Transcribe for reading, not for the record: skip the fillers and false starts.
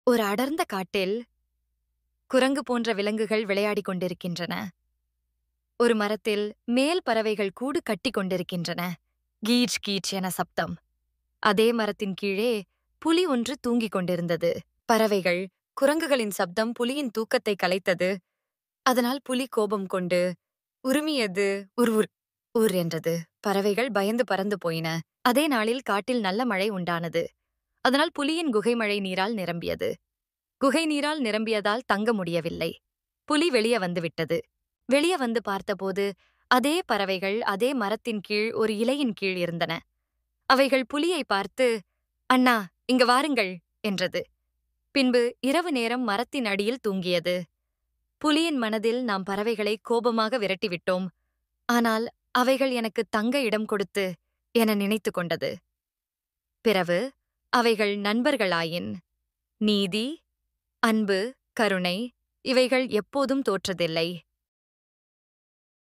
ஒரு அடர்ந்த காட்டில் குரங்கு போன்ற விலங்குகள் விளையாடிக் கொண்டிருக்கின்றன. ஒரு மரத்தில் மேல் பறவைகள் கூடு கட்டிக் கொண்டிருக்கின்றன. கீச் கீச் என சப்தம். அதே மரத்தின் கீழே புலி ஒன்று தூங்கிக் கொண்டிருந்தது. பறவைகள், குரங்குகளின் சப்தம் புலியின் தூக்கத்தை கலைத்தது. அதனால் புலி கோபம் கொண்டு உருமியது. உர் உர் உர் என்றது. பறவைகள் பயந்து பறந்து போயின. அதே நாளில் காட்டில் நல்ல மழை உண்டானது. அதனால் புலியின் குகை மழை நீரால் நிரம்பியது. குகை நீரால் நிரம்பியதால் தங்க முடியவில்லை. புலி வெளியே வந்துவிட்டது. வெளியே வந்து பார்த்தபோது அதே பறவைகள் அதே மரத்தின் கீழ் ஒரு இலையின் கீழ் இருந்தன. அவைகள் புலியை பார்த்து, அண்ணா, இங்க வாருங்கள் என்றது. பின்பு இரவு நேரம் மரத்தின் அடியில் தூங்கியது. புலியின் மனதில் நாம் பறவைகளை கோபமாக விரட்டிவிட்டோம். ஆனால் அவைகள் எனக்கு தங்க இடம் கொடுத்து என நினைத்து கொண்டது. பிறகு அவைகள் நண்பர்களாயின். நீதி, அன்பு, கருணை இவைகள் எப்போதும் தோற்றதில்லை.